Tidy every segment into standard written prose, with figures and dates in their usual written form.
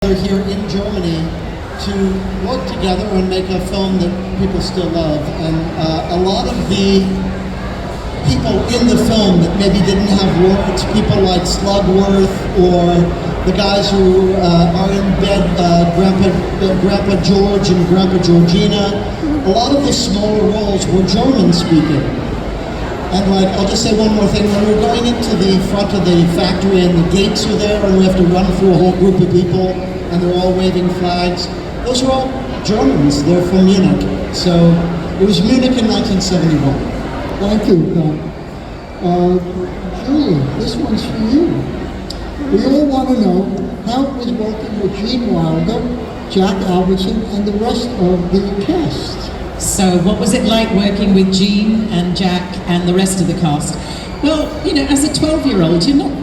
here in Germany to work together and make a film that people still love. And a lot of the people in the film that maybe didn't have words, people like Slugworth or the guys who are in bed, Grandpa George and Grandpa Georgina, a lot of the smaller roles were German speaking. And I'll just say one more thing. When we're going into the front of the factory and the gates are there and we have to run through a whole group of people and they're all waving flags, those are all Germans. They're from Munich. So it was Munich in 1971. Thank you, Julie, this one's for you. We all want to know how it was working with Gene Wilder, Jack Albertson, and the rest of the cast. So what was it like working with Gene and Jack and the rest of the cast? Well, as a 12-year-old, you're not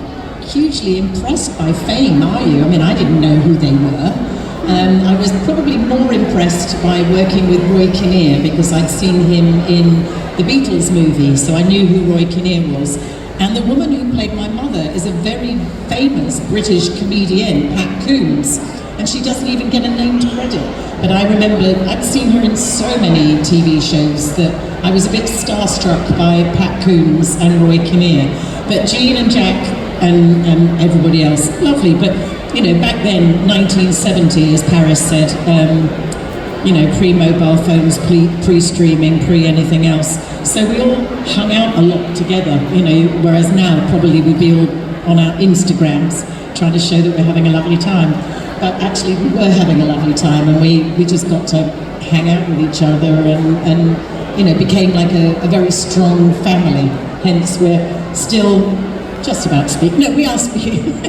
hugely impressed by fame, are you? I mean, I didn't know who they were. I was probably more impressed by working with Roy Kinnear because I'd seen him in the Beatles movie, so I knew who Roy Kinnear was. And the woman who played my mother is a very famous British comedian, Pat Coombs, and she doesn't even get a named credit. But I remember I'd seen her in so many TV shows that I was a bit starstruck by Pat Coombs and Roy Kinnear. But Gene and Jack and everybody else, lovely. But back then, 1970, as Paris said, pre-mobile phones, pre-streaming, pre-anything else. So we all hung out a lot together, whereas now probably we'd be all on our Instagrams trying to show that we're having a lovely time. But actually we were having a lovely time and we just got to hang out with each other and became like a very strong family. Hence we're still just about speaking. No, we are speaking.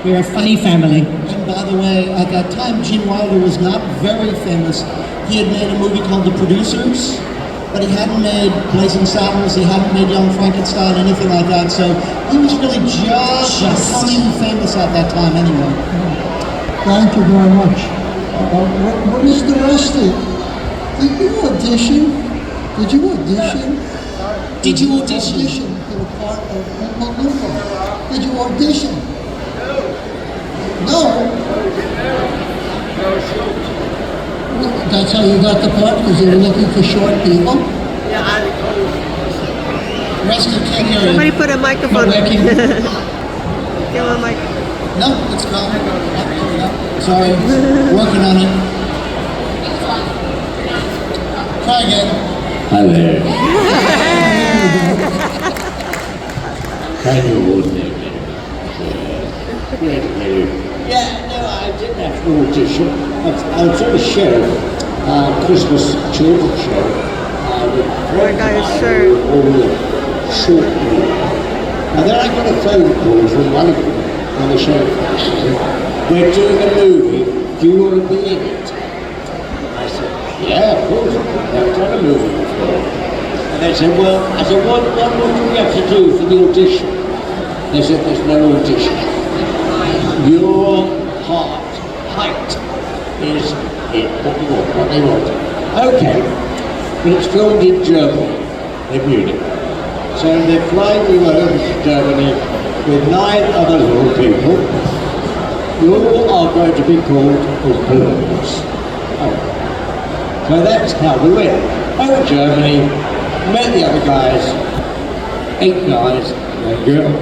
We're a funny family. And by the way, at that time, Gene Wilder was not very famous. He had made a movie called The Producers, but he hadn't made Blazing Saddles, he hadn't made Young Frankenstein, anything like that. So he was really just becoming famous at that time anyway. Thank you very much. What is the rest of it? Did you audition? Did you audition? Did you audition for the part of Oompa Loompa? Did you audition? No. That's how you got the part, because they were looking for short people? Yeah, the rest of you can't hear Somebody it. put a microphone. Not working. Give him a mic. No, it's gone. Sorry, working on it. Try again. Hi there. Kind of ordinary. Yeah, no, I didn't have to audition. I was on a show, Christmas children's show. Poor guy's shirt. All the short movie. And then I got a phone call from one of them on the show. We're doing a movie. Do you want to be in it? I said, yeah, of course. I've done a movie before. And they said, well, I said, what do we have to do for the audition? They said, there's no audition. Your height is what they want. Okay, but it's filmed in Germany, in Munich. So they're flying me over to Germany with 9 other little people. You all are going to be called Oompa So that's how we went. Over to Germany, met the other guys, 8 guys, 1 girl.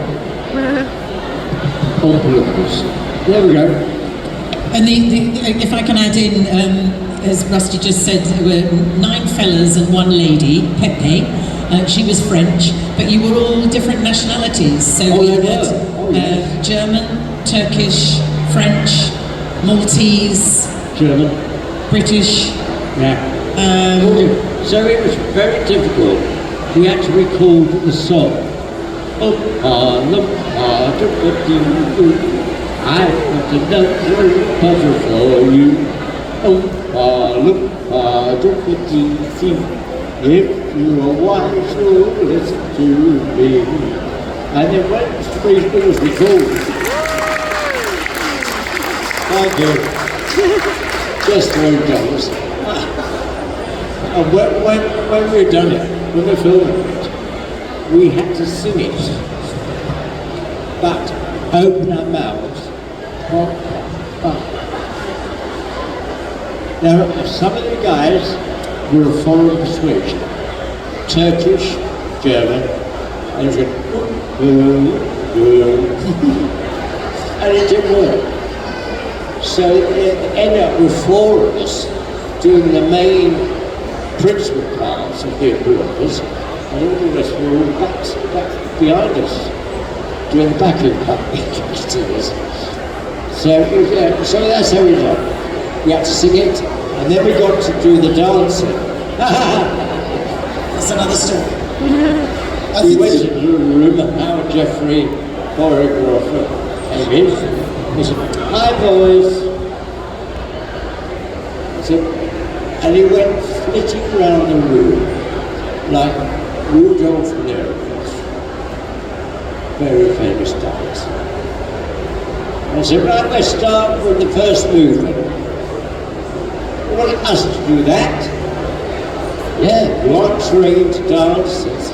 There we go. And if I can add in, as Rusty just said, there were 9 fellas and 1 lady, Pepe. She was French, but you were all different nationalities. So we had German, Turkish, French, Maltese, German, British. yeah. So it was very difficult. We had to record the song. I've got another puzzle for you. If you are wise, you'll listen to me. And then when it was recorded, thank you. Just $3. And when we'd done it, when we filmed it, we had to sing it. But open our mouths. Now, some of the guys were of foreign persuasion, Turkish, German, and it and it didn't work. So it ended up with 4 of us doing the main principal parts of the apparatus, and all the rest were all back behind us, doing the backing part. So that's how we done. We had to sing it, and then we got to do the dancing. That's another story. We went into the room, and Howard Jeffrey, choreographer, came in. He said, "Hi boys." And he went flitting around the room like Rudolph Nervous, very famous dancer. I said, "Right, let's start with the first movement." "You want us to do that?" "Yeah, you aren't trained dancers."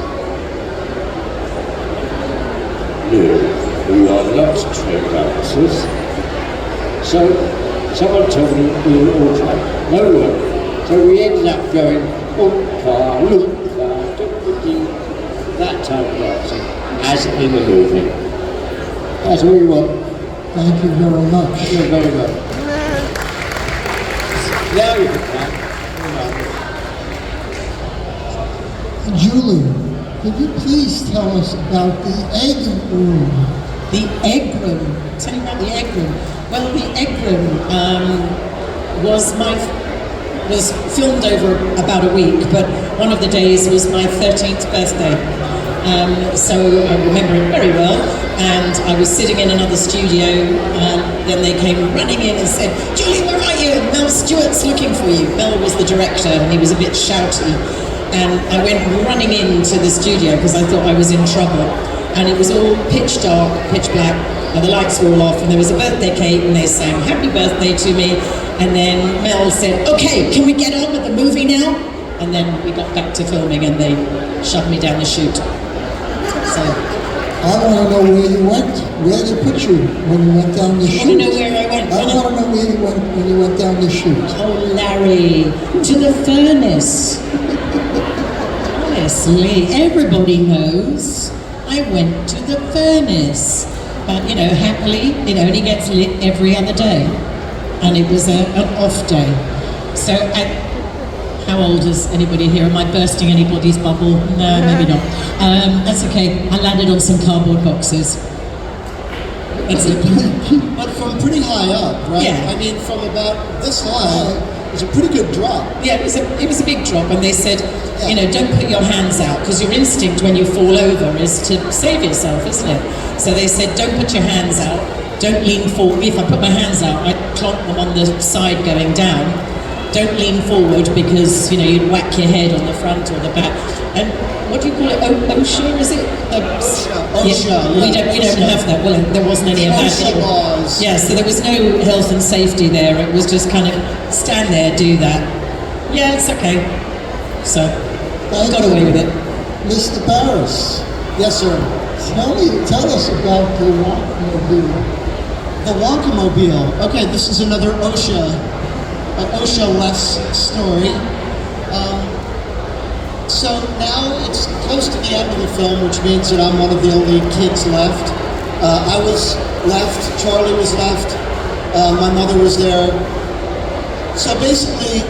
"No, we are not trained dancers." So someone told me we were all trained. No one. So we ended up going, Wonka, Wonka, that type of dancing, as in the movie. That's what we want. Thank you very much. Thank you very much. Now you can clap. Julie, could you please tell us about the egg room? The egg room. Tell you about the egg room. Well, the egg room was filmed over about a week, but one of the days was my 13th birthday. So I remember it very well, and I was sitting in another studio, and then they came running in and said, "Julie, where are you? Mel Stewart's looking for you." Mel was the director, and he was a bit shouty, and I went running into the studio because I thought I was in trouble, and it was all pitch dark, pitch black, and the lights were all off, and there was a birthday cake, and they sang "Happy Birthday" to me. And then Mel said, "Okay, can we get on with the movie now?" And then we got back to filming, and they shoved me down the chute. So, I want to know where you went. Where they put you when you went down the you chute? want to know where I went? I want to know where you went when you went down the chute. Oh, Larry, to the furnace. Honestly, everybody knows I went to the furnace. But, happily, it only gets lit every other day. And it was an off day. So, how old is anybody here? Am I bursting anybody's bubble? No, maybe not. That's okay. I landed on some cardboard boxes. That's it. But from pretty high up, right? Yeah. I mean, from about this high, it's a pretty good drop. Yeah, it was a big drop, and they said, don't put your hands out, because your instinct when you fall over is to save yourself, isn't it? So they said, don't put your hands out, don't lean forward. If I put my hands out, I'd clonk them on the side going down. Don't lean forward because, you'd whack your head on the front or the back. And what do you call it? OSHA, is it? OSHA, yeah. We don't have that. Well, there wasn't any of that. OSHA laws. Yeah, so there was no health and safety there. It was just kind of stand there, do that. Yeah, it's okay. So I got away with it. Mr. Barris, Yes, sir. tell us about the Wonka. The Wonka-mobile. Okay, this is another OSHA-less story. So now it's close to the end of the film, which means that I'm one of the only kids left. I was left, Charlie was left, my mother was there. So basically,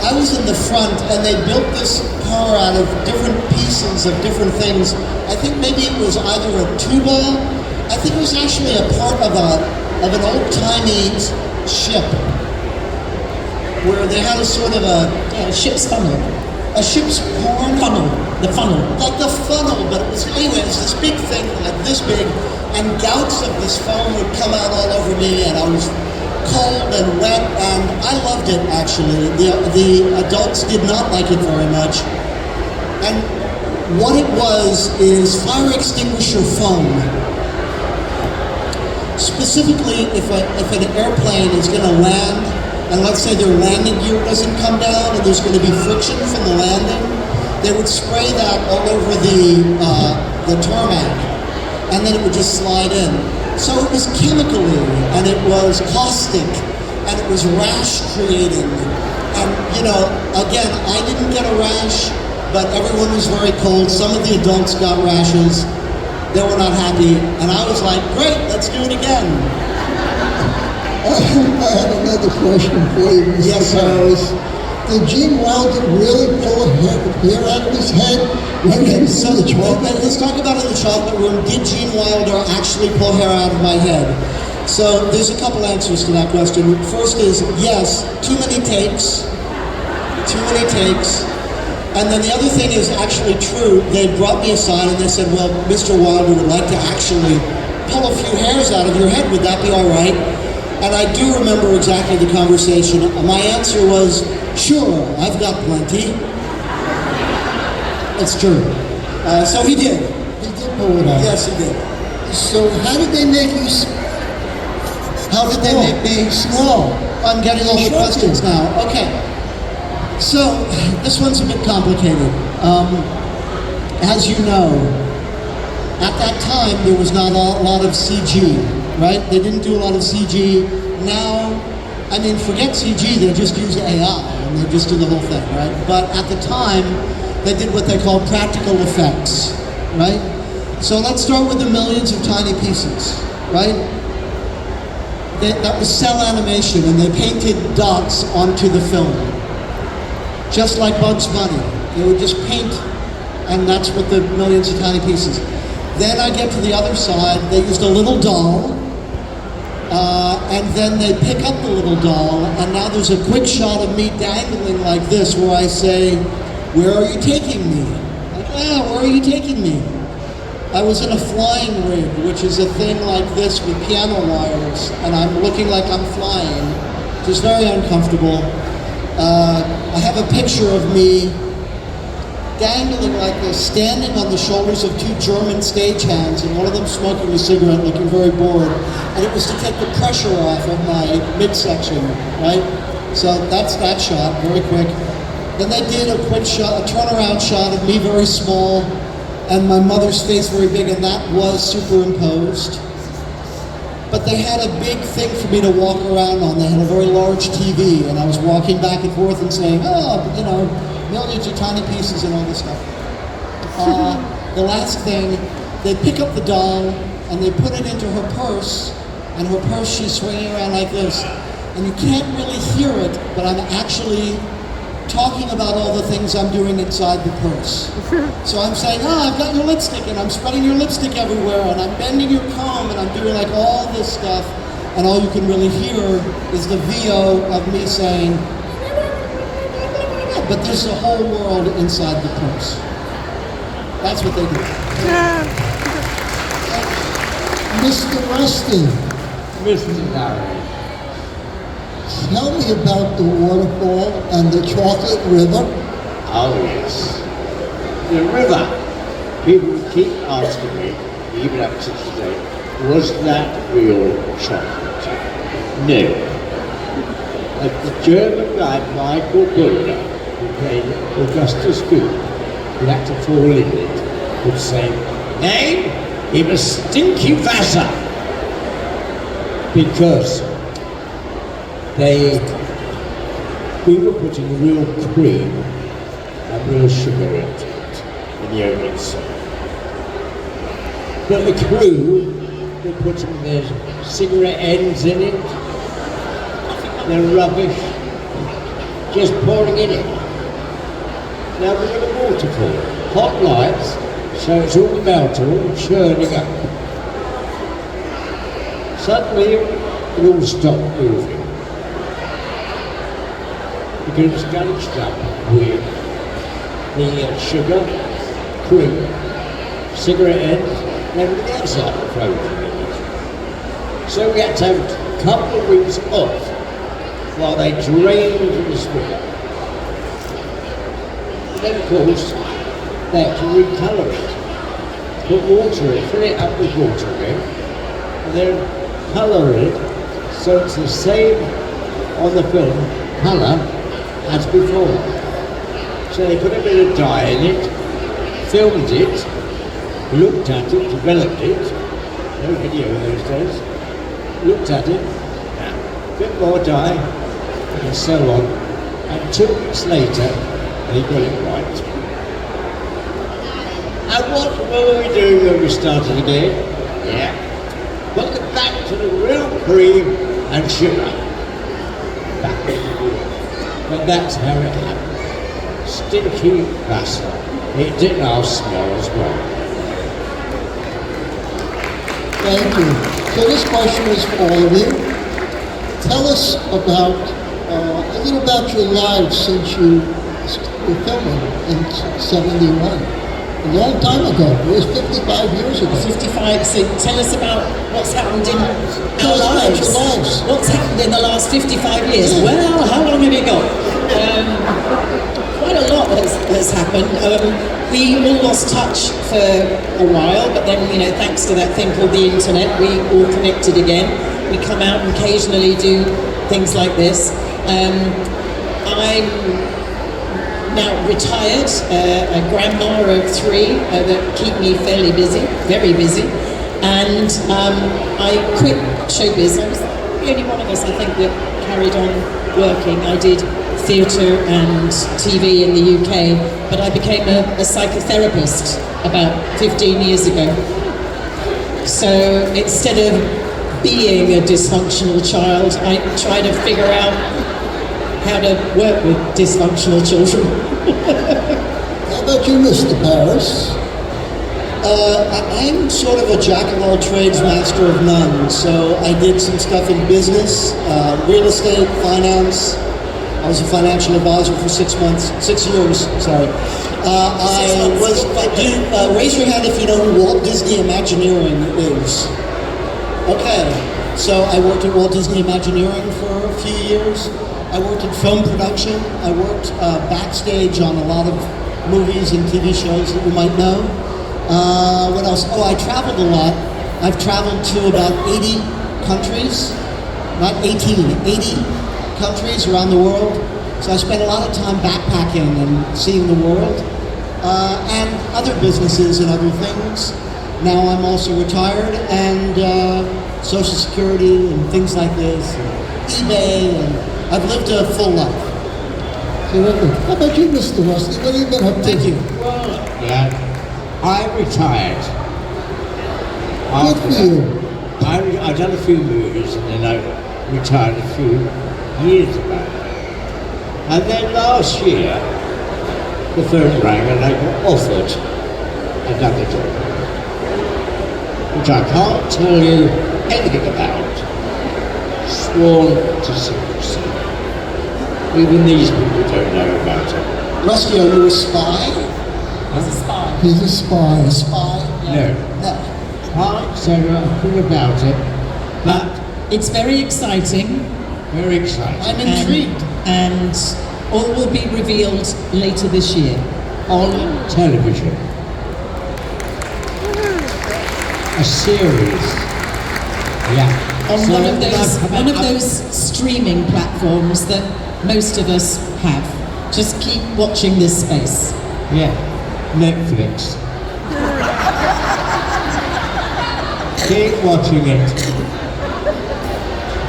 I was in the front, and they built this car out of different pieces of different things. I think maybe it was either a tuba. I think it was actually a part of an old-timey ship, where they had a sort of a Ship's funnel. a ship's horn. Funnel. The funnel. Like the funnel, but it was this big thing, like this big, and gouts of this foam would come out all over me, and I was cold and wet, and I loved it actually. The adults did not like it very much. And what it was is fire extinguisher foam. Specifically, if an airplane is going to land, and let's say their landing gear doesn't come down and there's going to be friction from the landing, they would spray that all over the tarmac, and then it would just slide in. So it was chemically, and it was caustic, and it was rash creating. And, you know, again, I didn't get a rash, but everyone was very cold. Some of the adults got rashes. They were not happy. And I was like, great, let's do it again. I have another question for you, Mr. Yes, sir. Harris. Did Gene Wilder really pull a hair out of his head when he was in the chocolate? Let's talk about it in the chocolate room. Did Gene Wilder actually pull hair out of my head? So there's a couple answers to that question. First is yes, too many takes. And then the other thing is actually true. They brought me aside and they said, well, Mr. Wilder would like to actually pull a few hairs out of your head. Would that be all right? And I do remember exactly the conversation. My answer was, sure, I've got plenty. It's true. So he did. He did pull it out. Yes, he did. So how did they make you How did they make me small? I'm getting all the questions now. Okay. So, this one's a bit complicated. As you know, at that time, there was not a lot of CG, right? They didn't do a lot of CG. Now, I mean, forget CG, they just use AI, and they just do the whole thing, right? But at the time, they did what they call practical effects, right? So let's start with the millions of tiny pieces, right? That was cell animation, and they painted dots onto the film. Just like Bugs Bunny. They would just paint, and that's what the millions of tiny pieces. Then I get to the other side, they used a little doll, and then they pick up the little doll, and now there's a quick shot of me dangling like this, where I say, where are you taking me? Like, where are you taking me? I was in a flying rig, which is a thing like this with piano wires, and I'm looking like I'm flying, which is very uncomfortable. I have a picture of me dangling like this, standing on the shoulders of two German stagehands, and one of them smoking a cigarette, looking very bored. And it was to take the pressure off of my midsection, right? So that's that shot, very quick. Then they did a quick shot, a turnaround shot of me very small, and my mother's face very big, and that was superimposed. But they had a big thing for me to walk around on. They had a very large TV, and I was walking back and forth and saying, oh, you know, millions of tiny pieces and all this stuff. The last thing, they pick up the doll, and they put it into her purse, and her purse, she's swinging around like this. And you can't really hear it, but I'm actually talking about all the things I'm doing inside the purse. So I'm saying, I've got your lipstick, and I'm spreading your lipstick everywhere, and I'm bending your comb, and I'm doing like all this stuff, and all you can really hear is the VO of me saying, but there's a whole world inside the purse. That's what they do. Mr. Rusty, Mr. Larry. tell me about the waterfall and the chocolate river. Oh yes. The river. People keep asking me, even up to today, was that real chocolate? No. Like the German guy Michael Buller, who played Augustus Gould, who had to fall in it, would say, "Name, it was stinky Wasser." Because we were putting real cream and real sugar into it in the opening song. But the crew were putting their cigarette ends in it, their rubbish, just pouring in it. Now we're in a waterfall, hot lights, so it's all melting, all churning up. Suddenly it all stopped moving. Because it's gauged up with the sugar, cream, cigarette ends, and everything else like floating in it. So we had to have a couple of weeks off while they drained the river. And then of course they had to recolour it. Put water in, fill it up with water again, and then colour it so it's the same on the film colour as before. So they put a bit of dye in it, filmed it, looked at it, developed it, no video in those days, looked at it, bit more dye, and so on. And 2 weeks later, they got it right. And what were we doing when we started again? Yeah. Welcome back to the real cream and sugar. Back in the wheel. But that's how it happened. Stinky pasta. It didn't all smell as well. Thank you. So this question is for all of you. Tell us about a little about your lives since you were filming in '71. A long time ago. It was 55 years ago. 55, so tell us about what's happened in Tell our us about lives. your lives. What's happened in the last 55 years? Well, how long have you got? Quite a lot has happened. We all lost touch for a while, but then, thanks to that thing called the internet, we all connected again. We come out and occasionally do things like this. I'm now retired, a grandma of 3 that keep me fairly busy, very busy, and I quit showbiz. I was the only one of us, I think, that carried on working. I did theatre and TV in the UK, but I became a psychotherapist about 15 years ago. So instead of being a dysfunctional child, I try to figure out how to work with dysfunctional children. How about you, Mr. Paris? I'm sort of a jack of all trades, master of none. So I did some stuff in business, real estate, finance. I was a financial advisor for 6 years, sorry. Raise your hand if you know who Walt Disney Imagineering is. Okay, so I worked at Walt Disney Imagineering for a few years. I worked in film production. I worked backstage on a lot of movies and TV shows that you might know. What else? Oh, I traveled a lot. I've traveled to about 80 countries, not 18, 80 countries around the world. So I spent a lot of time backpacking and seeing the world, and other businesses and other things. Now I'm also retired, and Social Security and things like this, and eBay, and I've lived a full life. Terrific. How about you, Mr. Rusty? What have you been up to? Thank you. Yeah, I retired. Good for you. I've done a few movies and then I retired a few years ago. And then last year, the phone rang and I got offered another job, which I can't tell you anything about. Sworn to secrecy. Even these people don't know about it. Rusty, are you a spy? As a spy. He's a spy. A spy? No. No. Can't say anything about it, but It's very exciting. very exciting. I'm intrigued. And all will be revealed later this year. On television. A series. Yeah. On So one of I've- those streaming platforms that most of us have. Just keep watching this space. Yeah. Netflix. Keep watching it.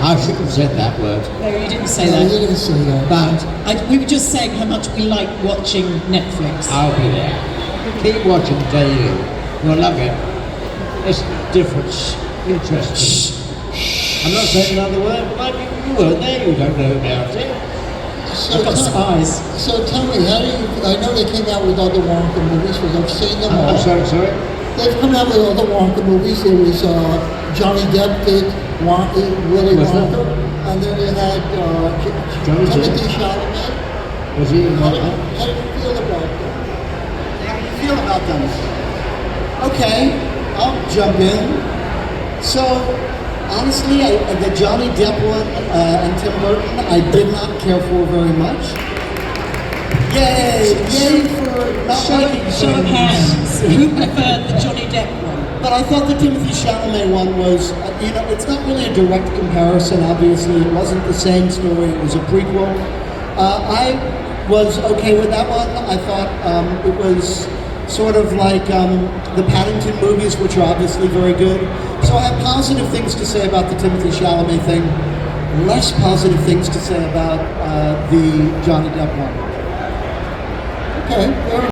I shouldn't have said that word. No, you didn't say No, that. you didn't say that. But We were just saying how much we like watching Netflix. I'll be there. Keep watching daily. You'll love it. It's different. Interesting. I'm not saying another word, but you weren't there, you don't know about it. I've got spies. So tell me, how do you? I know they came out with other Wonka movies because I've seen them all. I'm sorry. They've come out with other Wonka movies. There was Johnny Depp did Wonka, Willy What's that? Wonka, and then you had Johnny Depp? Timothy Chalamet. Was he in How that? do you feel about them? How do you feel about them? Okay, I'll jump in. So, honestly, the Johnny Depp one and Tim Burton, I did not care for very much. Yay! Yay for not liking Show of things. hands. Who preferred the Johnny Depp one? But I thought the Timothy Chalamet one was, it's not really a direct comparison, obviously. It wasn't the same story, it was a prequel. I was okay with that one. I thought it was sort of like the Paddington movies, which are obviously very good. So I have positive things to say about the Timothy Chalamet thing. less positive things to say about the Johnny Depp one. Okay, fair